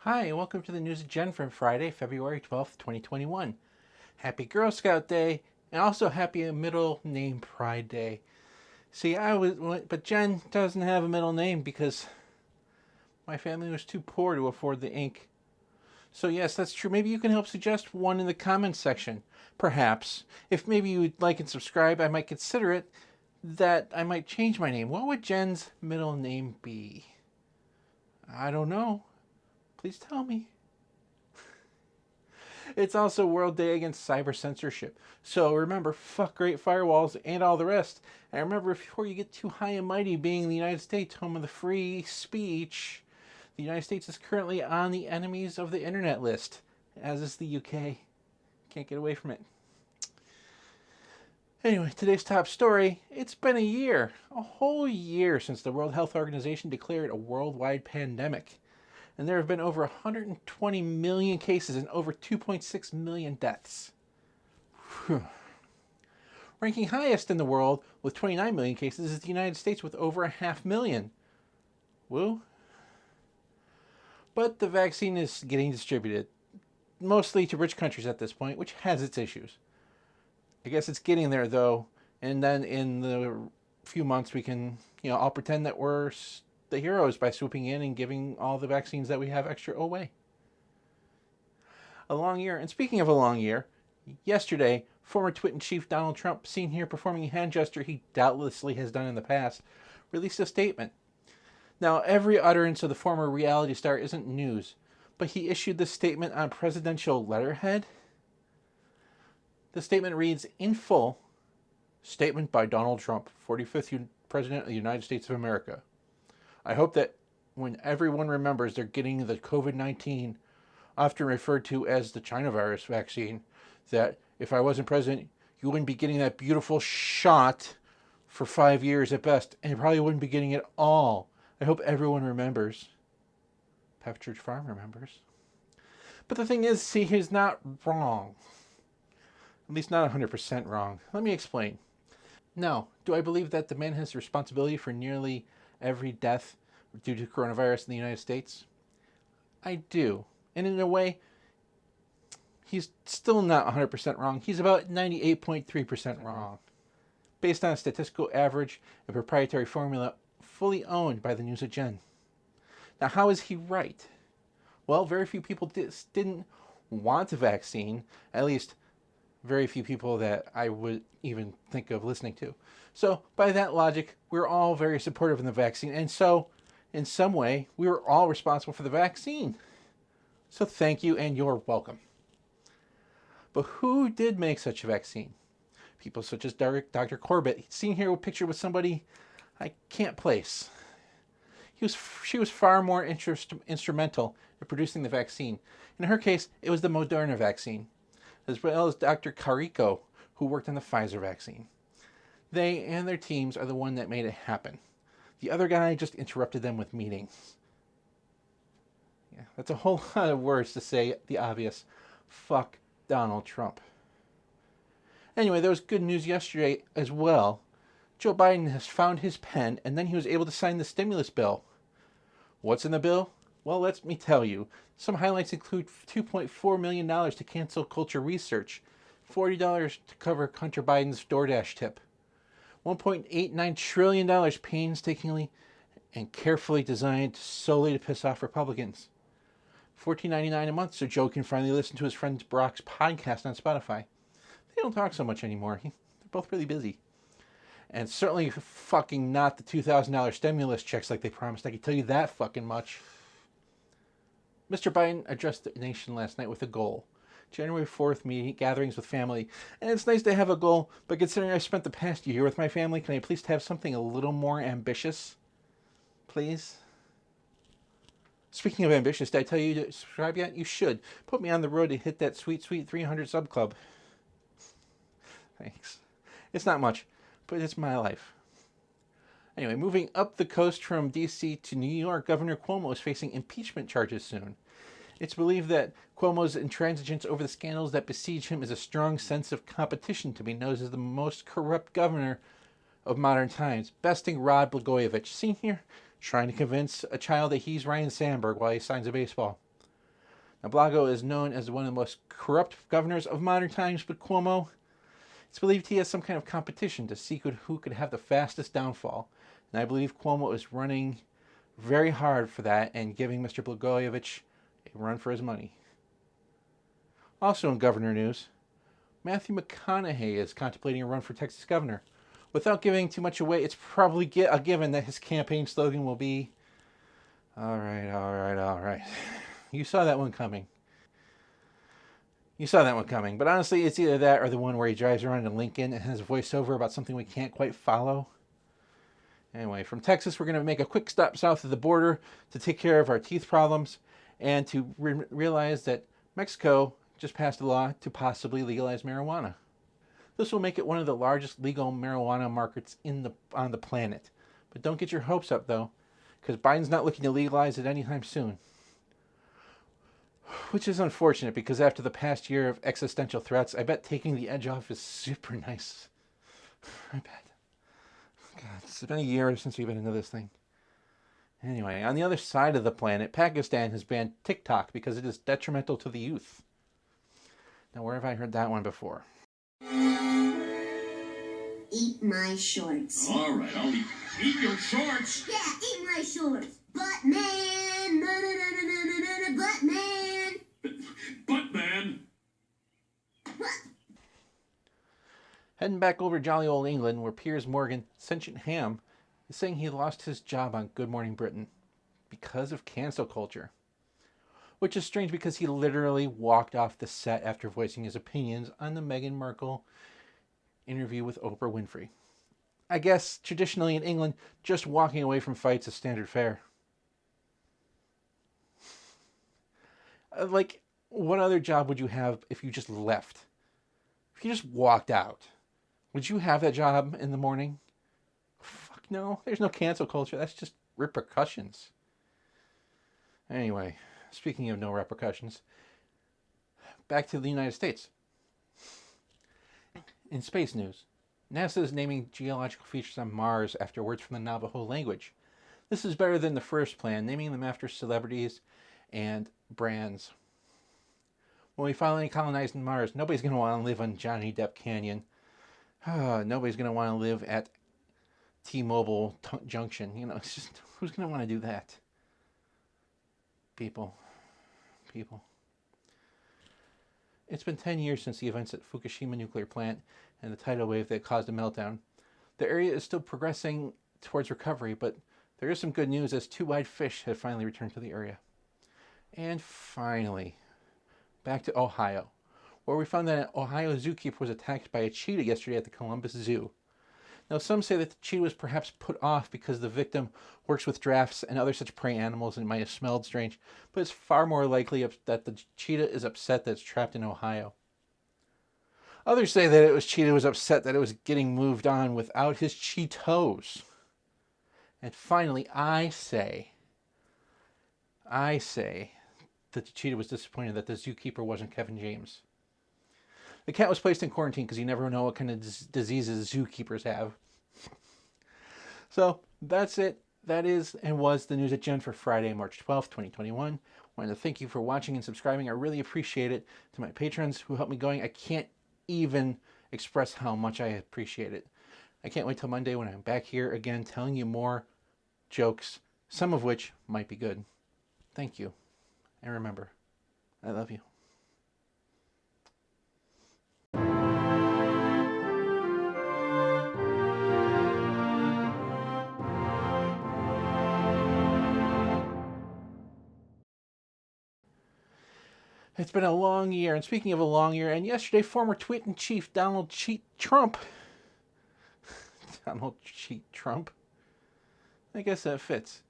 Hi, and welcome to the News of Jen from Friday, February 12th, 2021. Happy Girl Scout Day, and also happy Middle Name Pride Day. See, but Jen doesn't have a middle name because my family was too poor to afford the ink. So yes, that's true. Maybe you can help suggest one in the comments section. Perhaps. If maybe you would like and subscribe, I might consider it that I might change my name. What would Jen's middle name be? I don't know. Please tell me. It's also World Day Against Cyber Censorship. So remember, fuck great firewalls and all the rest. And remember, before you get too high and mighty, being the United States, home of the free speech, the United States is currently on the enemies of the internet list, as is the UK. Can't get away from it. Anyway, today's top story. It's been a whole year since the World Health Organization declared a worldwide pandemic. And there have been over 120 million cases and over 2.6 million deaths. Whew. Ranking highest in the world with 29 million cases is the United States with over 500,000. Woo. But the vaccine is getting distributed, mostly to rich countries at this point, which has its issues. I guess it's getting there though, and then in the few months we can, all pretend that we're the heroes by swooping in and giving all the vaccines that we have extra away. A long year. And speaking of a long year, yesterday, former Twit chief Donald Trump, seen here performing a hand gesture he doubtlessly has done in the past, released a statement. Now, every utterance of the former reality star isn't news, but he issued this statement on presidential letterhead. The statement reads, in full, statement by Donald Trump, 45th President of the United States of America. I hope that when everyone remembers they're getting the COVID-19, often referred to as the China virus vaccine, that if I wasn't president, you wouldn't be getting that beautiful shot for 5 years at best, and you probably wouldn't be getting it all. I hope everyone remembers. Pepchurch Farm remembers. But the thing is, see, he's not wrong. At least not 100% wrong. Let me explain. Now, do I believe that the man has responsibility for nearly every death due to coronavirus in the United States? I do. And in a way, he's still not 100% wrong. He's about 98.3% wrong. Based on a statistical average and proprietary formula fully owned by the News of Jen. Now, how is he right? Well, very few people didn't want a vaccine, at least very few people that I would even think of listening to. So, by that logic, we're all very supportive of the vaccine. And so, in some way, we were all responsible for the vaccine. So thank you and you're welcome. But who did make such a vaccine? People such as Dr. Corbett, seen here a picture with somebody I can't place. She was far more instrumental in producing the vaccine. In her case, it was the Moderna vaccine, as well as Dr. Carrico, who worked on the Pfizer vaccine. They and their teams are the one that made it happen. The other guy just interrupted them with meetings. Yeah, that's a whole lot of words to say the obvious. Fuck Donald Trump. Anyway, there was good news yesterday as well. Joe Biden has found his pen, and then he was able to sign the stimulus bill. What's in the bill? Well, let me tell you. Some highlights include $2.4 million to cancel culture research, $40 to cover Hunter Biden's DoorDash tip, $1.89 trillion painstakingly and carefully designed solely to piss off Republicans, $14.99 a month so Joe can finally listen to his friend Brock's podcast on Spotify. They don't talk so much anymore. They're both really busy. And certainly fucking not the $2,000 stimulus checks like they promised. I can tell you that fucking much. Mr. Biden addressed the nation last night with a goal. January 4th meeting, gatherings with family. And it's nice to have a goal, but considering I spent the past year with my family, can I please have something a little more ambitious? Please? Speaking of ambitious, did I tell you to subscribe yet? You should. Put me on the road to hit that sweet 300 sub club. Thanks. It's not much, but it's my life. Anyway, moving up the coast from D.C. to New York, Governor Cuomo is facing impeachment charges soon. It's believed that Cuomo's intransigence over the scandals that besiege him is a strong sense of competition to be known as the most corrupt governor of modern times, besting Rod Blagojevich, seen here trying to convince a child that he's Ryan Sandberg while he signs a baseball. Now, Blago is known as one of the most corrupt governors of modern times, but Cuomo, it's believed he has some kind of competition to see who could have the fastest downfall. And I believe Cuomo is running very hard for that and giving Mr. Blagojevich a run for his money. Also in governor news, Mathew McConaughey is contemplating a run for Texas governor. Without giving too much away, it's probably a given that his campaign slogan will be, all right, all right, all right. You saw that one coming. But honestly, it's either that or the one where he drives around in Lincoln and has a voiceover about something we can't quite follow. Anyway, from Texas, we're going to make a quick stop south of the border to take care of our teeth problems and to realize that Mexico just passed a law to possibly legalize marijuana. This will make it one of the largest legal marijuana markets on the planet. But don't get your hopes up, though, because Biden's not looking to legalize it anytime soon. Which is unfortunate, because after the past year of existential threats, I bet taking the edge off is super nice. I bet. God, it's been a year since we've been into this thing. Anyway, on the other side of the planet, Pakistan has banned TikTok because it is detrimental to the youth. Now, where have I heard that one before? Eat my shorts. All right, I'll eat your shorts. Yeah, eat my shorts. Butt man, butt man. Butt man. Heading back over jolly old England, where Piers Morgan, sentient ham, is saying he lost his job on Good Morning Britain because of cancel culture. Which is strange because he literally walked off the set after voicing his opinions on the Meghan Markle interview with Oprah Winfrey. I guess traditionally in England, just walking away from fights is standard fare. Like, what other job would you have if you just left? If you just walked out, would you have that job in the morning? Fuck no, there's no cancel culture. That's just repercussions. Anyway, speaking of no repercussions, back to the United States. In space news, NASA is naming geological features on Mars after words from the Navajo language. This is better than the first plan, naming them after celebrities and brands. When we finally colonize Mars, nobody's going to want to live on Johnny Depp Canyon. Nobody's going to want to live at T-Mobile Junction. You know, it's just, who's going to want to do that? People. It's been 10 years since the events at Fukushima nuclear plant and the tidal wave that caused a meltdown. The area is still progressing towards recovery, but there is some good news as two white fish have finally returned to the area. And finally, back to Ohio, where we found that an Ohio zookeeper was attacked by a cheetah yesterday at the Columbus Zoo. Now, some say that the cheetah was perhaps put off because the victim works with giraffes and other such prey animals and it might have smelled strange, but it's far more likely that the cheetah is upset that it's trapped in Ohio. Others say that cheetah was upset that it was getting moved on without his Cheetos. And finally, I say that the cheetah was disappointed that the zookeeper wasn't Kevin James. The cat was placed in quarantine because you never know what kind of diseases zookeepers have. So that's it. That is and was the News at Gen for Friday, March 12th, 2021. I wanted to thank you for watching and subscribing. I really appreciate it. To my patrons who helped me going, I can't even express how much I appreciate it. I can't wait till Monday when I'm back here again telling you more jokes, some of which might be good. Thank you. And remember, I love you. It's been a long year, and speaking of a long year, and yesterday former Twit Chief Donald Trump, I guess that fits.